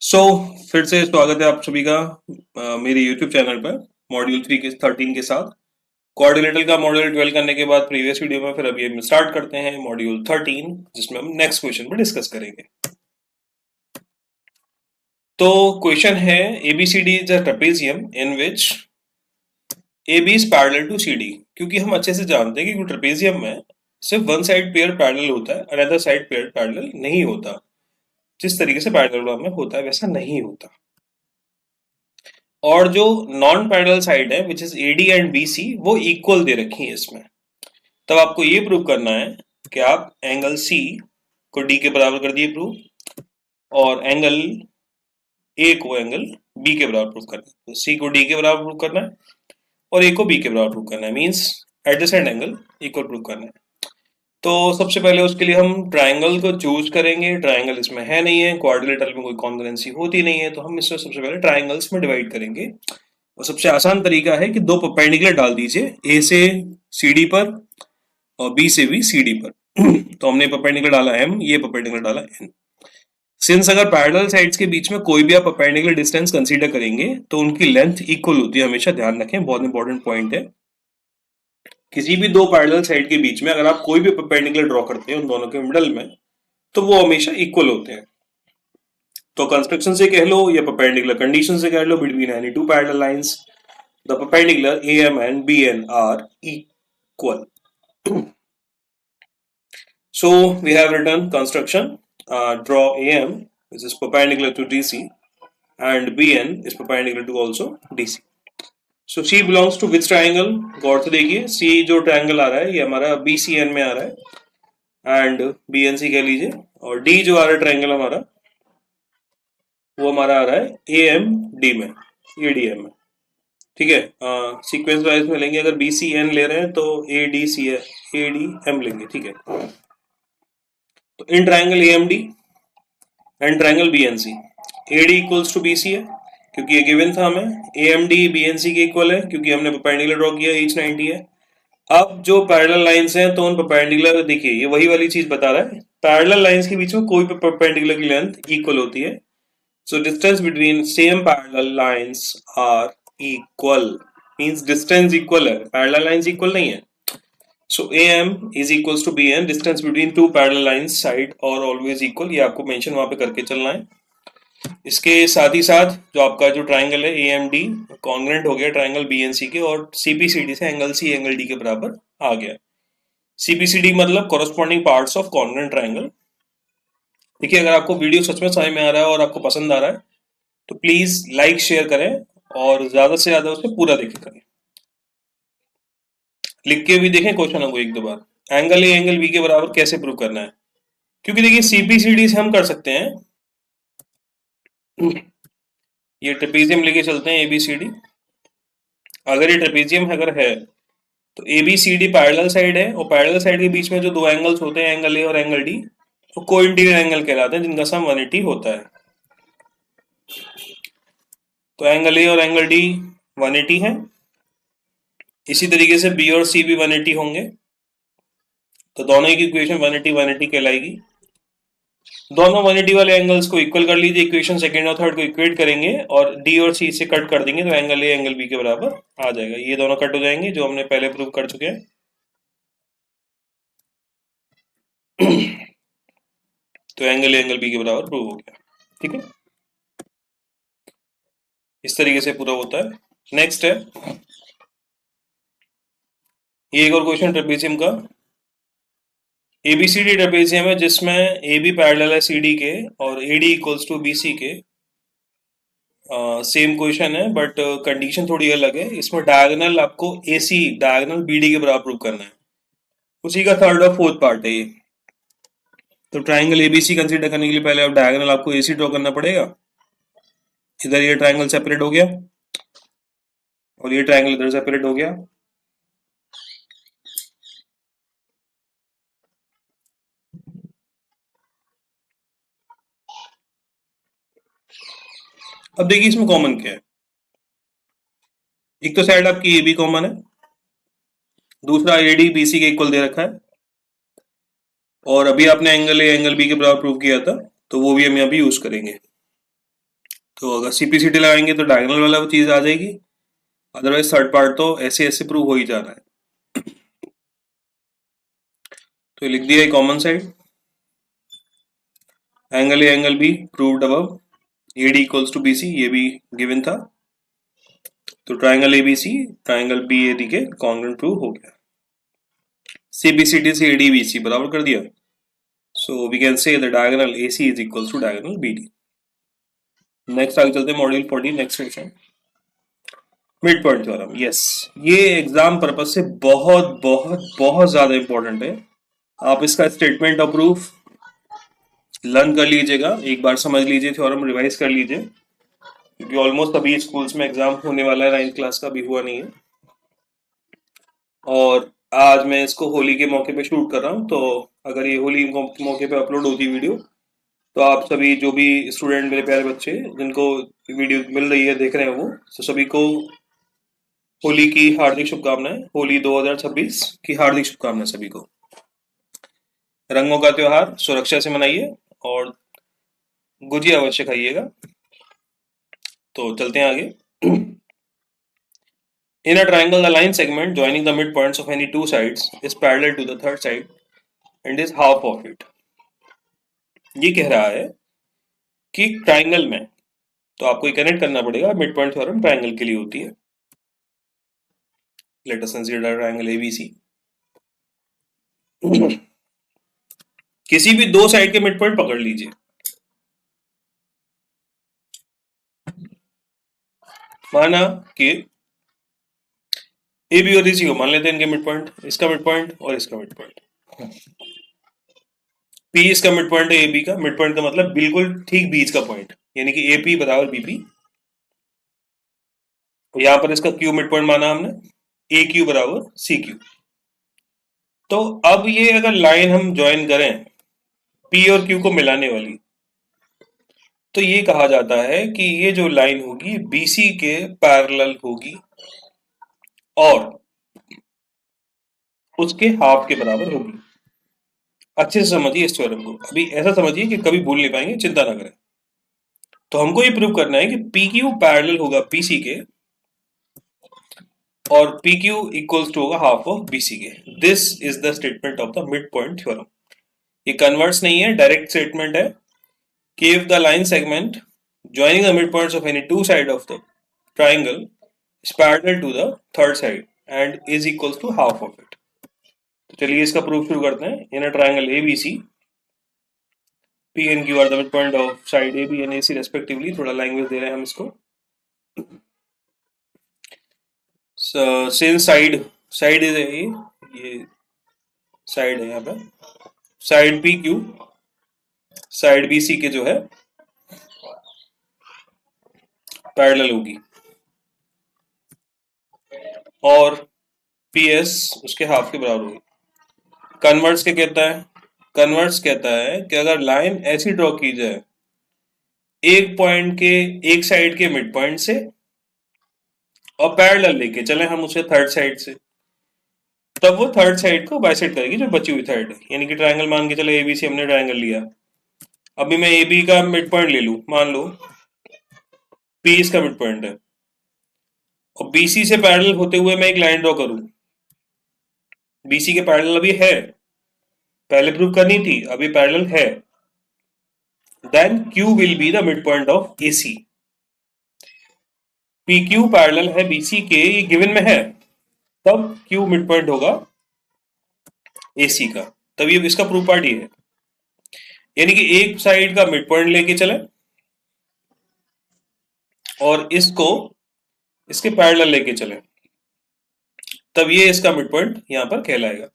सो फिर से स्वागत है आप सभी का मेरे YouTube चैनल पर मॉड्यूल 3 के 13 के साथ। कोऑर्डिनेटर का मॉड्यूल 12 करने के बाद प्रीवियस वीडियो में फिर अभी हम स्टार्ट करते हैं मॉड्यूल 13, जिसमें हम नेक्स्ट क्वेश्चन पर डिस्कस करेंगे। तो क्वेश्चन है ABCD is a trapezium in which AB is parallel to CD। क्योंकि हम अच्छे से जानते हैं कि ट्रेपेजियम में सिर्फ वन साइड पेयर पैरेलल होता है, अनदर साइड पेयर पैरेलल नहीं होता। जिस तरीके से पैरेललोग्राम में होता है वैसा नहीं होता। और जो नॉन पैरेलल साइड है which is AD and BC वो इक्वल दे रखी है इसमें। तब आपको ये प्रूव करना है कि आप एंगल C को D के बराबर कर दिए प्रूव, और एंगल A को एंगल B के बराबर प्रूव करना है। तो C को D के बराबर प्रूव करना है और A को B के बराबर प्रूव करना है, means adjacent angle equal prove करना है। तो सबसे पहले उसके लिए हम ट्राइंगल को चूज करेंगे। ट्राइंगल इसमें है नहीं है, क्वाड्रिलेटरल में कोई कॉन्ग्रुएंसी होती नहीं है, तो हम इसमें सबसे पहले ट्राइंगल्स में डिवाइड करेंगे। और सबसे आसान तरीका है कि दो परपेंडिकुलर डाल दीजिए, A से CD पर और B से भी CD पर। तो हमने परपेंडिकुलर डाला M, ये परपेंडिकुलर डाला N। सिंस अगर पैरेलल साइड्स के बीच में कोई भी आप परपेंडिकुलर डिस्टेंस कंसीडर करेंगे तो उनकी लेंथ इक्वल होती है, हमेशा ध्यान रखें, बहुत इंपॉर्टेंट पॉइंट है। किसी भी दो पैरेलल साइड के बीच में अगर आप कोई भी परपेंडिकुलर ड्रॉ करते हैं उन दोनों के मिडल में, तो वो हमेशा इक्वल होते हैं। तो कंस्ट्रक्शन से कह लो या परपेंडिकुलर कंडीशन से कह लो, between any two parallel lines the perpendicular AM and BN are equal. So we have written construction, draw AM which is perpendicular to DC and BN is perpendicular to also DC. So C belongs to which triangle? गौर से देखिए, C जो triangle आ रहा है ये हमारा BCN में आ रहा है एंड BNC कह लीजिए, और D जो आ रहा है ट्रायंगल हमारा वो हमारा आ रहा है AMD में, ADM में। ठीक है, सीक्वेंस वाइज में लेंगे, अगर BCN ले रहे हैं तो ADM लेंगे। ठीक है, तो in triangle AMD and triangle BNC AD equals to BC है क्योंकि ये गिवन था हमें, AMD BNC के इक्वल है क्योंकि हमने परपेंडिकुलर ड्रॉ किया, each 90 है। अब जो पैरेलल लाइंस हैं तो उन परपेंडिकुलर, देखिए ये वही वाली चीज बता रहा है, पैरेलल लाइंस के बीच में कोई भी परपेंडिकुलर की लेंथ इक्वल होती है। So distance between same parallel lines are equal, means distance equal है, parallel lines equal नहीं है। So AM is equals to BN, distance between two parallel lines side or always equal, ये आपको mention वहां पे करके चलना है। इसके साथ ही साथ जो आपका जो ट्राइंगल है AMD कॉन्ग्रुएंट हो गया ट्राइंगल BNC के, और CPCD से एंगल C एंगल D के बराबर आ गया। CPCD मतलब corresponding parts of congruent triangle. देखिए, अगर आपको वीडियो सच में समझ में आ रहा है और आपको पसंद आ रहा है तो प्लीज लाइक शेयर करें और ज्यादा से ज्यादा उसे पूरा देखे करें, लिख के भी देखें क्वेश्चन को एक दो बार। एंगल ए एंगल बी के बराबर कैसे प्रूव करना है, क्योंकि देखिए CPCD से हम कर सकते हैं, ये ट्रेपेजियम लेके चलते हैं ABCD। अगर ये ट्रेपेजियम अगर है तो ABCD पैरेलल साइड है, और पैरेलल साइड के बीच में जो दो एंगल्स होते हैं एंगल A और एंगल D वो कोइंटीग्रल एंगल कहलाते हैं, जिनका सम 180 होता है। तो एंगल A और एंगल D 180 है, इसी तरीके से B और C भी 180 होंगे, तो दोनों की इक्वेशन 180 180 कहलाएगी। दोनों 180 वाले एंगल्स को इक्वल कर लीजिए, इक्वेशन सेकंड और थर्ड को इक्वेट करेंगे और D और C से कट कर देंगे तो एंगल A एंगल B के बराबर आ जाएगा। ये दोनों कट हो जाएंगे जो हमने पहले प्रूव कर चुके हैं। तो एंगल A एंगल B के बराबर प्रूव हो गया। ठीक है, इस तरीके से पूरा होता है। नेक्स्ट है ये एक और क्वेश्चन ट्रेपेजियम का। ABCD ट्रेपेजियम है जिसमें AB पैरेलल है CD के और AD इक्वल्स टू BC के। सेम क्वेश्चन है बट कंडीशन थोड़ी अलग है। इसमें डायगोनल आपको AC डायगोनल BD के बराबर प्रूव करना है, उसी का थर्ड और फोर्थ पार्ट है ये। तो ट्राइंगल ABC कंसीडर करने के लिए पहले आप डायगोनल आपको AC ड्रॉ करना पड़ेगा। इधर ये ट्राइंगल सेपरेट हो गया और ये ट्राइंगल इधर सेपरेट हो गया। अब देखिए इसमें कॉमन क्या है, एक तो साइड आपकी AB कॉमन है, दूसरा AD BC के इक्वल दे रखा है, और अभी आपने एंगल A एंगल B के बराबर प्रूव किया था तो वो भी हम यहाँ भी यूज करेंगे। तो अगर CPCT लगाएंगे तो डायगोनल वाला वो चीज आ जाएगी, अदरवाइज थर्ड पार्ट तो ऐसे ऐसे प्रूव हो ही जाना है। तो लिख दिया common side, angle A angle B proved above, AD equals to BC, ये भी गिवन था। तो ट्राइंगल ABC ट्राइंगल BAD के कॉन्ग्रुएंट प्रूव हो गया। CBCD से ADBC बराबर कर दिया, so we can say the diagonal AC is equals to diagonal BD। Next आगे चलते हैं module 14 next section, mid point theorem. Yes, ये एग्जाम पर्पज से बहुत बहुत बहुत ज्यादा इंपॉर्टेंट है। आप इसका स्टेटमेंट ऑफ प्रूफ लर्न कर लीजिएगा, एक बार समझ लीजिए, थ्योरम रिवाइज कर लीजिए, क्योंकि ऑलमोस्ट अभी स्कूल्स में एग्जाम होने वाला है, 9th क्लास का भी हुआ नहीं है। और आज मैं इसको होली के मौके पे शूट कर रहा हूँ, तो अगर ये होली के मौके पे अपलोड होती वीडियो, तो आप सभी जो भी स्टूडेंट मेरे प्यारे बच्चे जिनको वीडियो मिल रही है देख रहे हैं वो, तो सभी को होली की हार्दिक शुभकामनाएं। होली 2026 की हार्दिक शुभकामनाएं सभी को। रंगों का त्योहार सुरक्षा से मनाइए और गुजिया अवश्य खाइएगा। तो चलते हैं आगे। In a triangle, the line segment joining the midpoints of any two sides is parallel to the third side and is half of it. ये कह रहा है कि ट्राइंगल में तो आपको कनेक्ट करना पड़ेगा, मिड पॉइंट थ्योरम ट्राइंगल के लिए होती है। Let us consider triangle ABC। किसी भी दो साइड के मिड पॉइंट पकड़ लीजिए, माना कि AB और DC को मान लेते हैं इनके मिड पॉइंट, इसका मिड पॉइंट और इसका मिड पॉइंट। P इसका मिड पॉइंट है AB का, मिड पॉइंट का मतलब बिल्कुल ठीक बीच का पॉइंट, यानी कि AP बराबर BP। यहां पर इसका Q मिड पॉइंट माना हमने, AQ बराबर CQ। तो अब ये अगर लाइन हम ज्वाइन करें P और Q को मिलाने वाली, तो ये कहा जाता है कि ये जो लाइन होगी BC के पैरेलल होगी और उसके हाफ के बराबर होगी। अच्छे से समझिए इस थ्योरम को, अभी ऐसा समझिए कि कभी भूल नहीं पाएंगे, चिंता ना करें। तो हमको ये प्रूव करना है कि PQ पैरेलल होगा PC के और PQ इक्वल्स टू होगा हाफ ऑफ BC के। This is the statement of the mid point theorem. ये कन्वर्ट्स नहीं है, डायरेक्ट स्टेटमेंट है कि if the line segment joining the midpoints of any two side of the triangle is parallel to the third side and is equals to half of it। तो चलिए इसका proof शुरू करते हैं। In a triangle ABC, P and Q are the midpoint of side AB and AC respectively। थोड़ा language दे रहे हैं हम इसको। since side is A, ये साइड है यहाँ पे, साइड PQ साइड BC के जो है पैरेलल होगी और PS उसके हाफ के बराबर होगी। कन्वर्ट्स क्या कहता है? कन्वर्ट्स कहता है कि अगर लाइन ऐसी ड्रॉ की जाए एक पॉइंट के एक साइड के मिड पॉइंट से और पैरेलल लेके चले हम उसे थर्ड साइड से, तब वो थर्ड साइड को बाइसेक्ट करेगी जो बची हुई साइड है। यानी कि ट्राइंगल मान के चले ABC, हमने ट्राइंगल लिया, अभी मैं AB का मिड पॉइंट ले लूं, मान लो P इसका मिड पॉइंट है और BC से पैरेलल होते हुए मैं एक लाइन ड्रॉ करूं, BC के पैरेलल अभी है, पहले प्रूव करनी थी, अभी पैरेलल है, then Q will be the mid point of AC। PQ parallel है BC के, ये गिवन में है, तब Q मिड पॉइंट होगा AC का, तब ये इसका प्रूफ पार्ट ये है। यानी कि एक साइड का मिड पॉइंट लेके चले और इसको इसके पैरेलल लेके चले, तब ये इसका मिड पॉइंट यहां पर कहलाएगा।